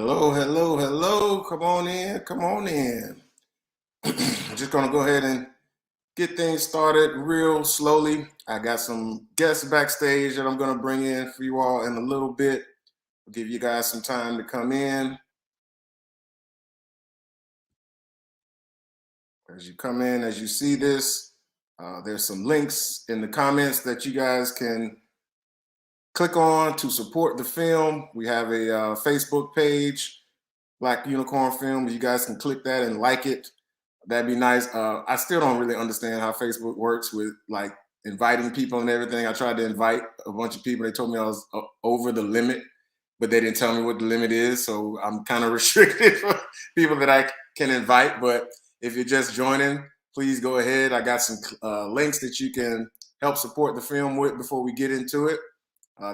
Hello, hello, hello. Come on in, come on in. I'm just going to go ahead and get things started real slowly. I got some guests backstage that I'm going to bring in for you all in a little bit. I'll give you guys some time to come in. As you come in, as you see this, there's some links in the comments that you guys can click on to support the film. We have a Facebook page, Black Unicorn Film. You guys can click that and like it. That'd be nice. I still don't really understand how Facebook works with like inviting people and everything. I tried to invite a bunch of people. They told me I was over the limit, but they didn't tell me what the limit is. So I'm kind of restricted for people that I can invite. But if you're just joining, please go ahead. I got some links that you can help support the film with before we get into it.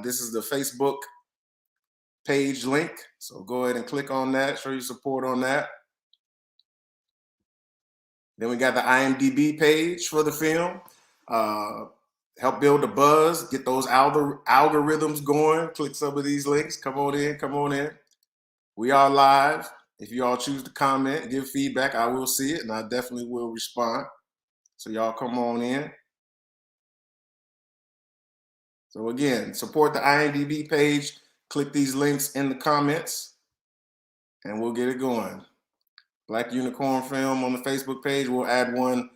This is the Facebook page link. So go ahead and click on that, show your support on that. Then we got the IMDb page for the film. Help build the buzz, get those algorithms going. Click some of these links. Come on in, come on in. We are live. If you all choose to comment, give feedback, I will see it, and I definitely will respond. So y'all come on in. So again, support the IMDb page. Click these links in the comments, and we'll get it going. Black Unicorn Film on the Facebook page. We'll add one.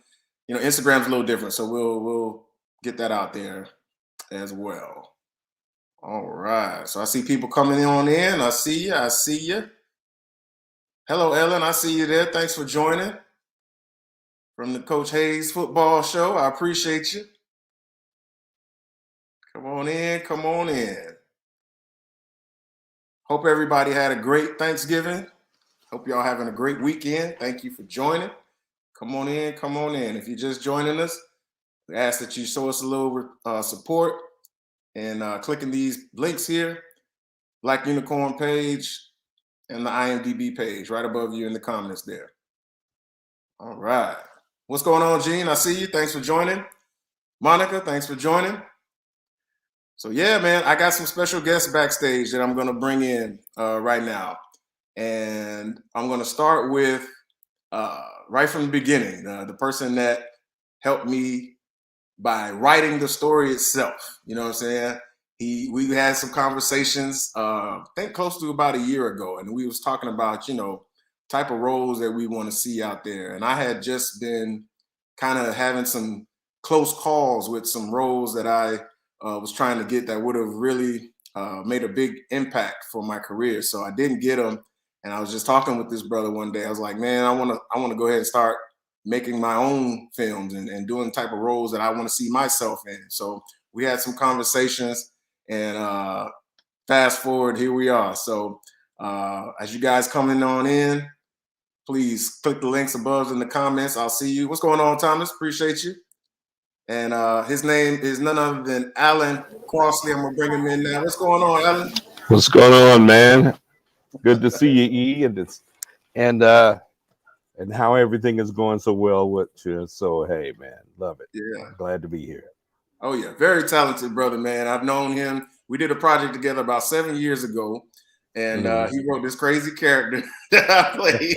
You know, Instagram's a little different, so we'll get that out there as well. All right. So I see people coming on in. I see you. I see you. Hello, Ellen. I see you there. Thanks for joining from the Coach Hayes Football Show. I appreciate you. Come on in. Come on in. Hope everybody had a great Thanksgiving. Hope y'all having a great weekend. Thank you for joining. Come on in. Come on in. If you're just joining us, we ask that you show us a little support and clicking these links here, Black Unicorn page and the IMDb page right above you in the comments there. All right. What's going on, Gene? I see you. Thanks for joining. Monica, thanks for joining. So yeah, man, I got some special guests backstage that I'm going to bring in right now. And I'm going to start with right from the beginning, the person that helped me by writing the story itself. You know what I'm saying? We had some conversations, I think close to about a year ago, and we was talking about, you know, type of roles that we want to see out there. And I had just been kind of having some close calls with some roles that I was trying to get that would have really made a big impact for my career. So I didn't get them. And I was just talking with this brother one day. I was like, man, I want to go ahead and start making my own films and doing the type of roles that I want to see myself in. So we had some conversations, and fast forward, here we are. So as you guys coming on in, please click the links above in the comments. I'll see you. What's going on, Thomas? Appreciate you. And his name is none other than Alan Crossley. I'm going to bring him in now. What's going on, Alan? What's going on, man? Good to see you, E, and how everything is going so well with you. So hey, man, love it. Yeah, glad to be here. Oh yeah, very talented brother, man. I've known him. We did a project together about 7 years ago, and he wrote this crazy character that I played.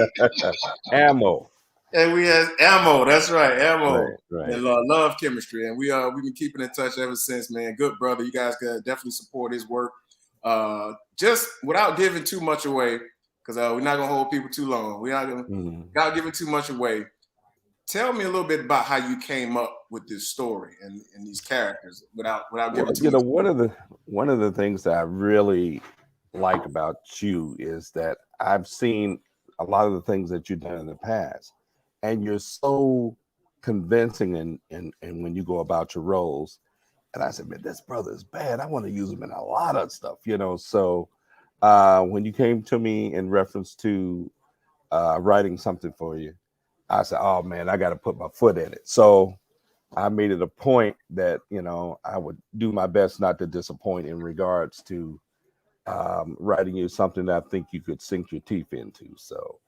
Ammo. And we had Ammo. That's right, Ammo. Right. And love chemistry, and we've been keeping in touch ever since, man. Good brother. You guys can definitely support his work. Just without giving too much away, because we're not gonna hold people too long. We're not gonna without giving too much away. Tell me a little bit about how you came up with this story and these characters without giving too much. One of the things that I really like about you is that I've seen a lot of the things that you've done in the past, and you're so convincing and when you go about your roles. And I said, man, this brother is bad. I want to use him in a lot of stuff, you know. So when you came to me in reference to writing something for you, I said, oh man, I got to put my foot in it. So I made it a point that, you know, I would do my best not to disappoint in regards to writing you something that I think you could sink your teeth into. So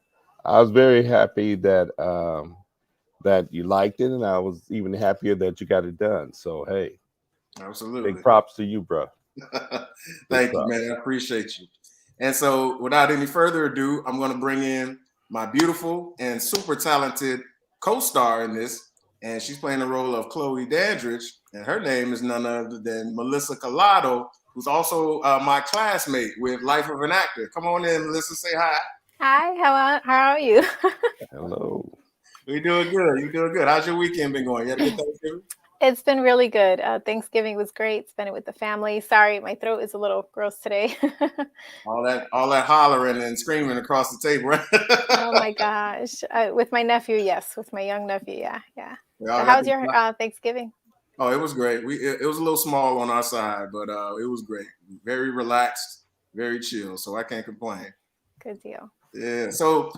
I was very happy that that you liked it, and I was even happier that you got it done. So hey, absolutely, big props to you, bro. Thank you, man. I appreciate you. And so without any further ado, I'm going to bring in my beautiful and super talented co-star in this. And she's playing the role of Chloe Dandridge. And her name is none other than Melissa Collado, who's also my classmate with Life of an Actor. Come on in, Melissa, say hi. Hi, how are you? Hello. We're doing good. You're doing good. How's your weekend been going? You had a good Thanksgiving? It's been really good. Thanksgiving was great. Spent it with the family. Sorry, my throat is a little gross today. all that hollering and screaming across the table. Oh my gosh. With my nephew, yes. With my young nephew, yeah. So how was your Thanksgiving? Oh, it was great. It was a little small on our side, but it was great. Very relaxed, very chill. So I can't complain. Good deal. Yeah. So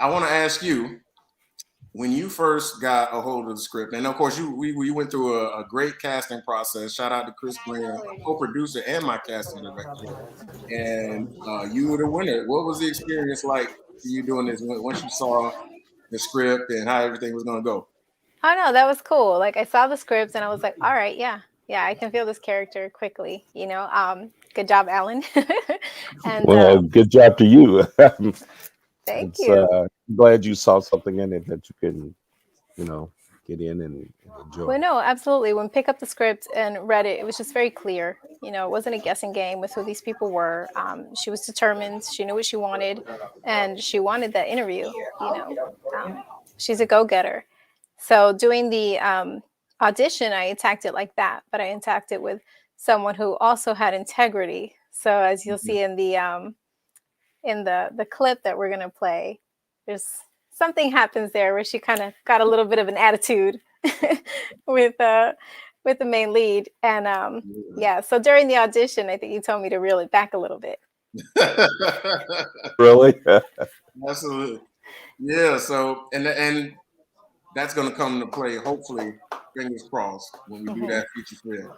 I want to ask you, when you first got a hold of the script, and of course we went through a great casting process. Shout out to Chris Green, co-producer and my casting director. And you were the winner. What was the experience like for you doing this once you saw the script and how everything was going to go? Oh no, that was cool. Like I saw the scripts and I was like, all right, yeah, I can feel this character quickly. Good job, Alan. And good job to you. Thank you. I'm glad you saw something in it that you can, get in and enjoy. Well, no, absolutely. When pick up the script and read it, it was just very clear. It wasn't a guessing game with who these people were. She was determined. She knew what she wanted, and she wanted that interview. She's a go-getter. So doing the audition, I attacked it like that, but I attacked it with someone who also had integrity. So as you'll see in the clip that we're going to play, there's something happens there where she kind of got a little bit of an attitude with the main lead. And so during the audition, I think you told me to reel it back a little bit. Really? Absolutely. Yeah. So, and that's going to come into play, hopefully, fingers crossed, when we do that feature film.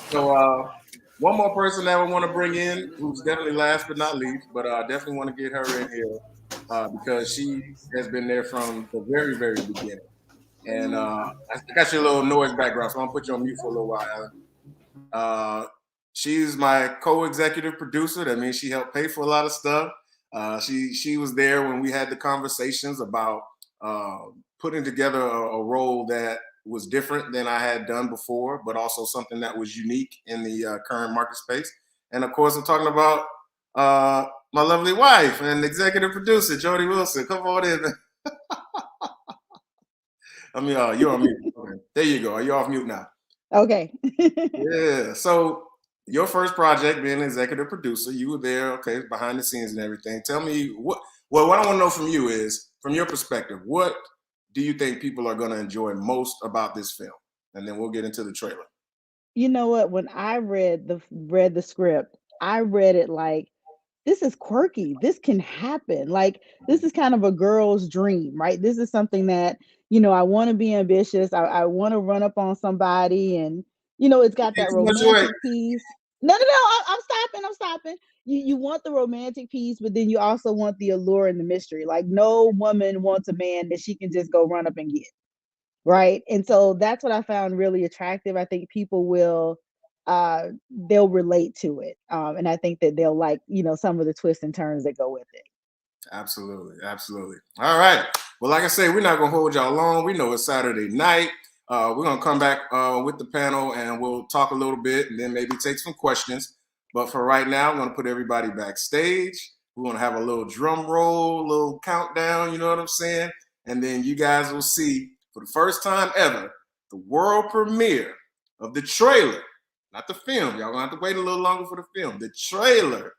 So, one more person that we want to bring in, who's definitely last but not least, but I definitely want to get her in here because she has been there from the very, very beginning. And I got your little noise background, so I'm going to put you on mute for a little while, Alan. She's my co-executive producer. That means she helped pay for a lot of stuff. She was there when we had the conversations about putting together a role that was different than I had done before, but also something that was unique in the current market space. And of course, I'm talking about my lovely wife and executive producer, Jody Wilson. Come on in. You're on mute. Okay. There you go. Are you off mute now? Okay. Yeah. So your first project, being an executive producer, you were there, okay, behind the scenes and everything. Tell me what I want to know from you is, from your perspective, what do you think people are going to enjoy most about this film? And then we'll get into the trailer. You know what? When I read the script, I read it like, this is quirky. This can happen. Like, this is kind of a girl's dream, right? This is something that, I want to be ambitious. I want to run up on somebody, and it's got that romantic piece. No, I'm stopping. You want the romantic piece, but then you also want the allure and the mystery. Like, no woman wants a man that she can just go run up and get, right? And so that's what I found really attractive. I think people will they'll relate to it, and I think that they'll like some of the twists and turns that go with it. Absolutely. All right. Well, like I say, we're not gonna hold y'all long. We know it's Saturday night. We're gonna come back with the panel and we'll talk a little bit and then maybe take some questions. But for right now, I'm gonna put everybody backstage. We're gonna have a little drum roll, a little countdown, you know what I'm saying? And then you guys will see, for the first time ever, the world premiere of the trailer, not the film. Y'all gonna have to wait a little longer for the film. The trailer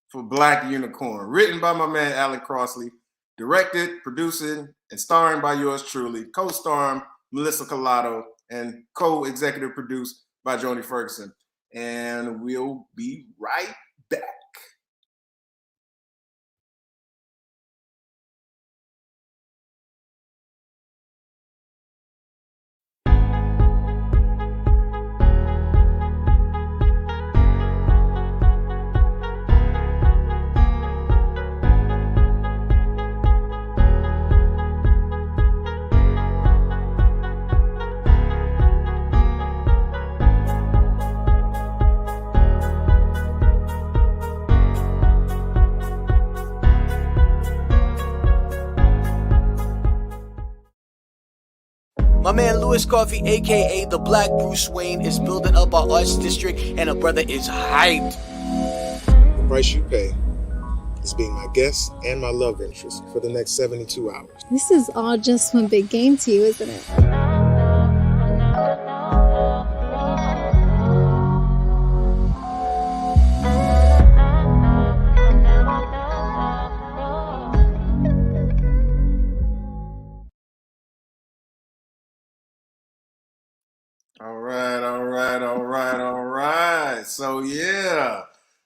for Black Unicorn, written by my man Alan Crossley, directed, producing, and starring by yours truly, co-starring Melissa Collado, and co-executive produced by Joni Ferguson. And we'll be right back. My man Louis Coffey, aka the Black Bruce Wayne, is building up our arts district, and a brother is hyped. The price you pay is being my guest and my love interest for the next 72 hours. This is all just one big game to you, isn't it? All right. So yeah,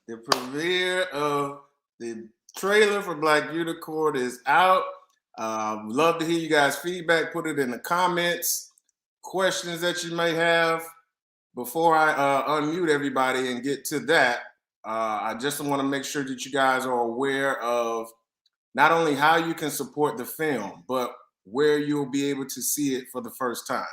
the premiere of the trailer for Black Unicorn is out. We'd love to hear you guys' feedback. Put it in the comments, questions that you may have. Before I unmute everybody and get to that, I just want to make sure that you guys are aware of not only how you can support the film, but where you'll be able to see it for the first time.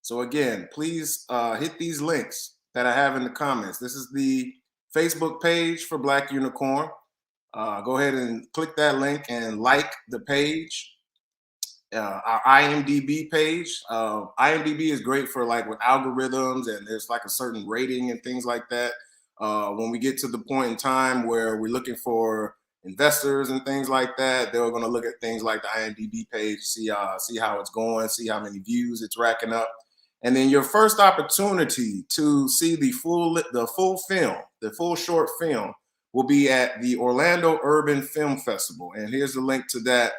So again, please hit these links that I have in the comments. This is the Facebook page for Black Unicorn. Go ahead and click that link and like the page. Our IMDb page. IMDb is great for like with algorithms, and there's like a certain rating and things like that. When we get to the point in time where we're looking for investors and things like that, they're going to look at things like the IMDb page, see how it's going, see how many views it's racking up. And then your first opportunity to see the full film, the full short film, will be at the Orlando Urban Film Festival. And here's the link to that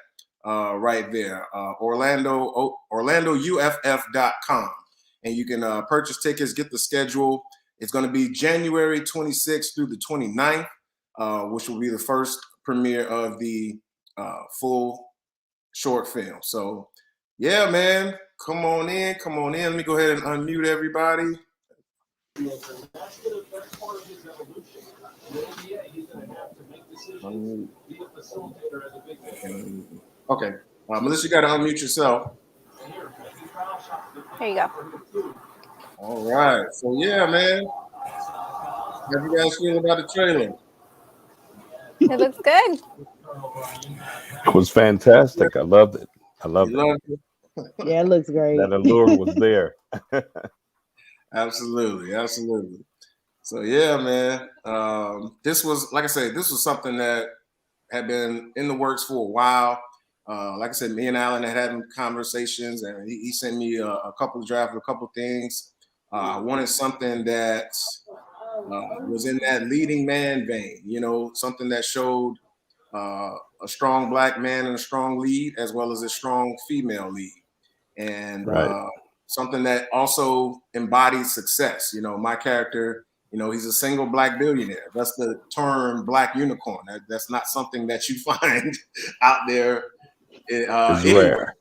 right there, OrlandoUFF.com. And you can purchase tickets, get the schedule. It's going to be January 26th through the 29th, which will be the first premiere of the full short film. So, yeah, man, come on in. Let me go ahead and unmute everybody. Okay, Melissa, you got to unmute yourself. There you go. All right. So, yeah, man, how you guys feel about the trailer? It looks good. It was fantastic. I loved it. it. Yeah, it looks great. That allure was there. Absolutely. So yeah, man. This was, like I said, this was something that had been in the works for a while. Like I said, me and Alan had conversations, and he sent me a couple of drafts, a couple of things. I wanted something that was in that leading man vein, something that showed a strong Black man and a strong lead, as well as a strong female lead. And right. Something that also embodies success. My character, he's a single Black billionaire. That's the term Black Unicorn. That's not something that you find out there. It's rare.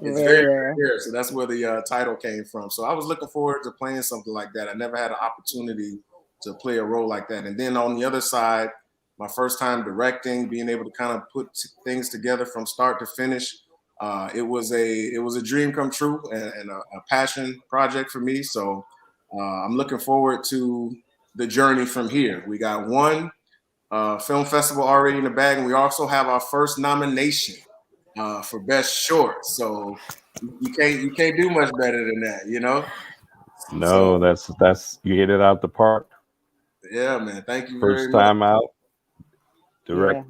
It's very rare. So that's where the title came from. So I was looking forward to playing something like that. I never had an opportunity to play a role like that. And then on the other side, my first time directing, being able to kind of put things together from start to finish. It was a dream come true and a passion project for me. So I'm looking forward to the journey from here. We got one film festival already in the bag, and we also have our first nomination for Best Short. So you can't do much better than that, No, that's you hit it out the park. Yeah, man. Thank you very much. First time out,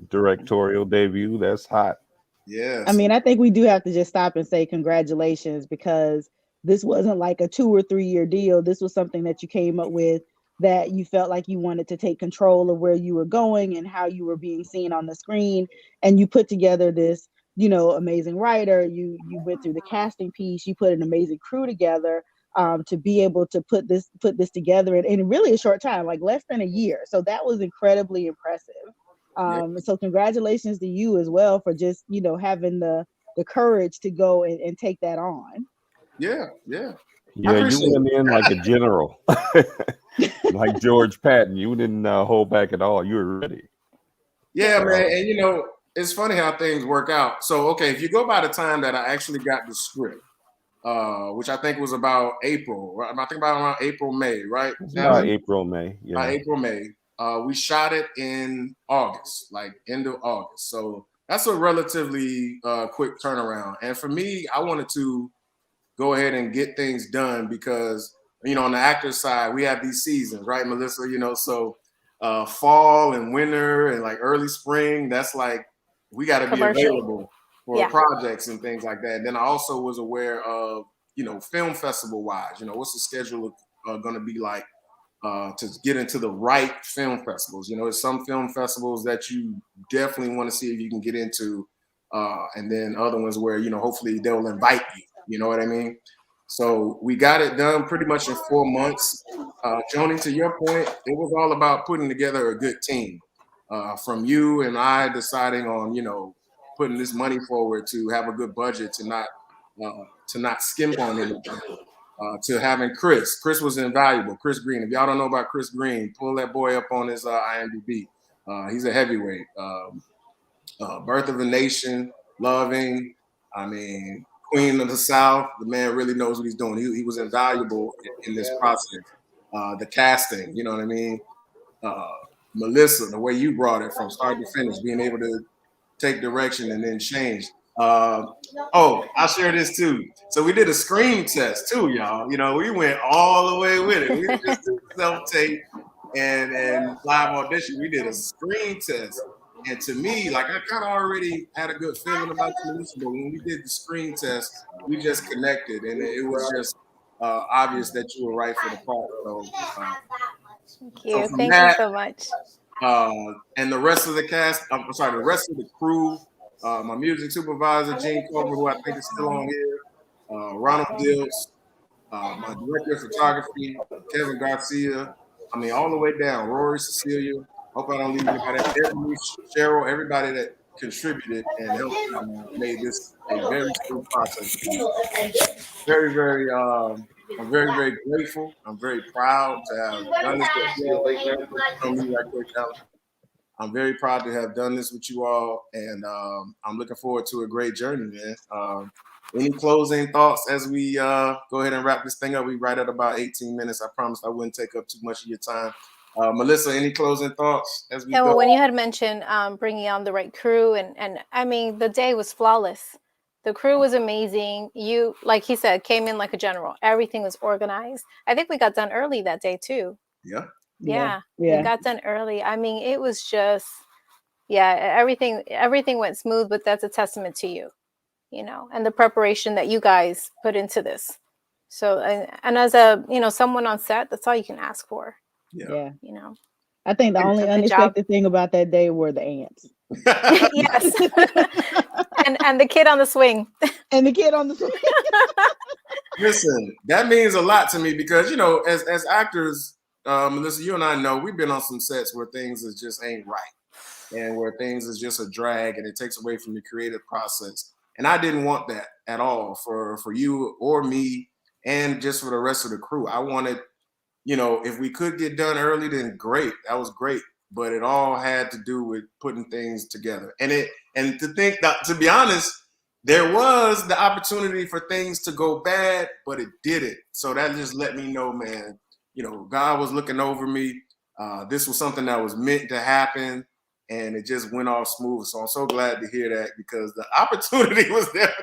directorial debut. That's hot. Yeah. I mean, I think we do have to just stop and say congratulations, because this wasn't like a 2 or 3 year deal. This was something that you came up with that you felt like you wanted to take control of where you were going and how you were being seen on the screen. And you put together this, amazing writer. You went through the casting piece. You put an amazing crew together to be able to put this together in really a short time, like less than a year. So that was incredibly impressive. So congratulations to you as well for just, having the courage to go and take that on. Yeah. Yeah, you went in like a general, like George Patton. You didn't hold back at all. You were ready. Yeah, man. And, it's funny how things work out. So, okay, if you go by the time that I actually got the script, which I think was about April, right? I think about around April, May, right? April, May. Yeah. April, May. We shot it in August, like end of August. So that's a relatively quick turnaround. And for me, I wanted to go ahead and get things done because, you know, on the actor side, we have these seasons, right, Melissa? You know, so fall and winter and like early spring, that's like we got to be Commercial. available for Yeah. projects and things like that. And then I also was aware of, you know, film festival wise, you know, what's the schedule going to be like to get into the right film festivals. You know, there's some film festivals that you definitely want to see if you can get into, and then other ones where, you know, hopefully they'll invite you. You know what I mean? So we got it done pretty much in 4 months. Joni, to your point, it was all about putting together a good team. From you and I deciding on, you know, putting this money forward to have a good budget to not skimp on anything. To having Chris. Chris was invaluable. Chris Green. If y'all don't know about Chris Green, pull that boy up on his IMDb. He's a heavyweight. Birth of a Nation, Loving. I mean, Queen of the South. The man really knows what he's doing. He was invaluable in this process. The casting, you know what I mean? Melissa, the way you brought it from start to finish, being able to take direction and then change. I'll share this too. So we did a screen test too, y'all. You know, we went all the way with it. We just did self-tape and live audition. We did a screen test. And to me, like I kind of already had a good feeling about Melissa, but when we did the screen test, we just connected, and it was just obvious that you were right for the part. So, Thank you. Thank you so much. And the rest of the cast, the rest of the crew, my music supervisor, Gene Cover, who I think is still on here, Ronald Dills, my director of photography, Kevin Garcia, I mean, all the way down, Rory, Cecilia, hope I don't leave anybody, Cheryl, everybody that contributed and helped made this a very smooth process. Very, very, I'm very, very grateful. I'm very proud to have done this with you. I'm very proud to have done this with you all, and I'm looking forward to a great journey, man. Any closing thoughts as we go ahead and wrap this thing up? We right at about 18 minutes. I promised I wouldn't take up too much of your time. Melissa, any closing thoughts as we go? Well, when you had mentioned bringing on the right crew, and I mean, the day was flawless. The crew was amazing. You, like he said, came in like a general. Everything was organized. I think we got done early that day too. Yeah. We got done early. I mean, it was just, everything went smooth, but that's a testament to you, you know, and the preparation that you guys put into this. So, and as a, you know, someone on set, that's all you can ask for. Yeah. You know, I think the only unexpected thing about that day were the ants. Yes. and the kid on the swing. And the kid on the swing. Listen, that means a lot to me because, you know, as actors, Melissa, you and I know we've been on some sets where things just ain't right and where things is just a drag and it takes away from the creative process. And I didn't want that at all for you or me and just for the rest of the crew. I wanted, you know, if we could get done early, then great. That was great. But it all had to do with putting things together. And to think that, to be honest, there was the opportunity for things to go bad, but it didn't. So that just let me know, man, you know, God was looking over me. This was something that was meant to happen, and it just went off smooth. So I'm so glad to hear that because the opportunity was there.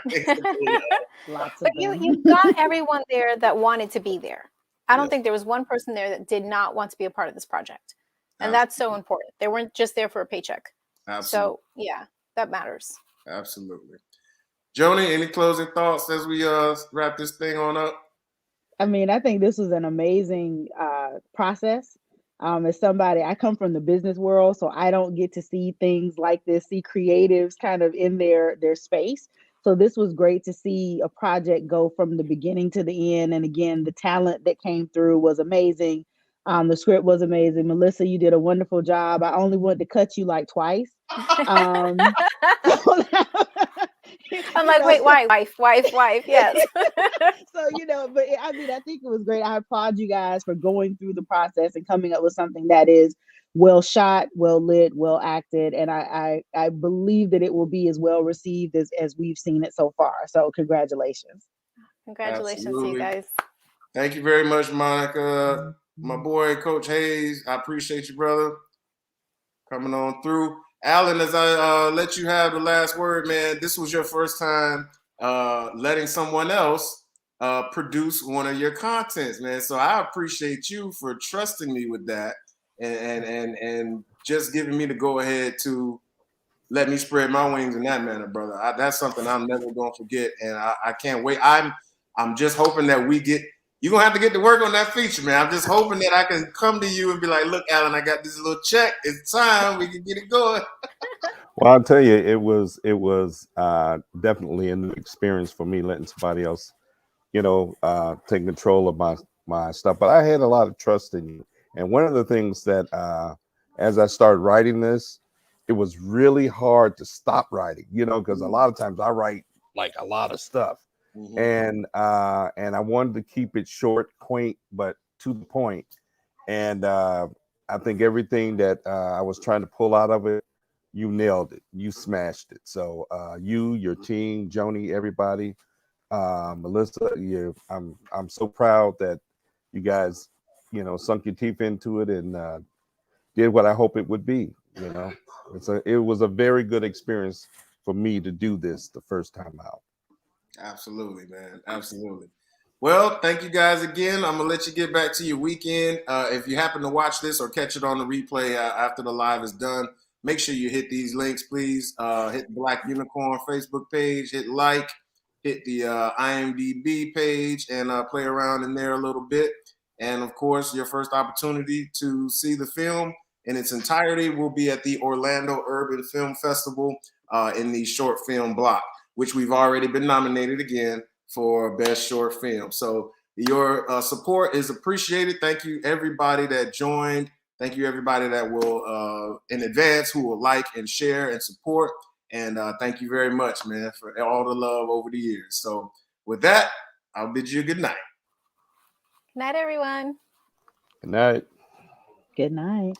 But you got everyone there that wanted to be there. I don't think there was one person there that did not want to be a part of this project. And that's so important. They weren't just there for a paycheck. Absolutely. So, yeah, that matters. Absolutely. Joni, any closing thoughts as we wrap this thing on up? I mean, I think this was an amazing process. As somebody, I come from the business world, so I don't get to see things like this, see creatives kind of in their space. So this was great to see a project go from the beginning to the end. And again, the talent that came through was amazing. The script was amazing. Melissa, you did a wonderful job. I only wanted to cut you like twice. I'm like, wait, wife, yes. So, you know, but I mean, I think it was great. I applaud you guys for going through the process and coming up with something that is well shot, well lit, well acted. And I believe that it will be as well received as we've seen it so far. So congratulations. Congratulations Absolutely. to you guys. Thank you very much, Monica. My boy, Coach Hayes, I appreciate you, brother, coming on through. Alan, as I let you have the last word, man, this was your first time letting someone else produce one of your contents, man. So I appreciate you for trusting me with that and just giving me the go ahead to let me spread my wings in that manner, brother. That's something I'm never gonna forget, and I can't wait. I'm just hoping that we get. You're gonna have to get to work on that feature, man. I'm just hoping that I can come to you and be like, "Look, Alan, I got this little check. It's time. We can get it going." Well, I'll tell you, it was definitely a new experience for me, letting somebody else, take control of my stuff. But I had a lot of trust in you. And one of the things that, as I started writing this, it was really hard to stop writing, because a lot of times I write like a lot of stuff, and I wanted to keep it short, quaint, but to the point. And I think everything that I was trying to pull out of it, you nailed it. You smashed it. So your team, Joni, everybody, Melissa, I'm so proud that you guys, sunk your teeth into it and did what I hope it would be. It was a very good experience for me to do this the first time out. Absolutely, man. Absolutely. Well, thank you guys again. I'm gonna let you get back to your weekend. If you happen to watch this or catch it on the replay after the live is done, make sure you hit these links, please. Hit the Black Unicorn Facebook page, hit like, hit the IMDb page, and play around in there a little bit. And of course, your first opportunity to see the film in its entirety will be at the Orlando Urban Film Festival in the short film block, which we've already been nominated again for Best Short Film. So your support is appreciated. Thank you, everybody that joined. Thank you, everybody that will, in advance, who will like and share and support. And thank you very much, man, for all the love over the years. So with that, I'll bid you a good night. Good night, everyone. Good night. Good night.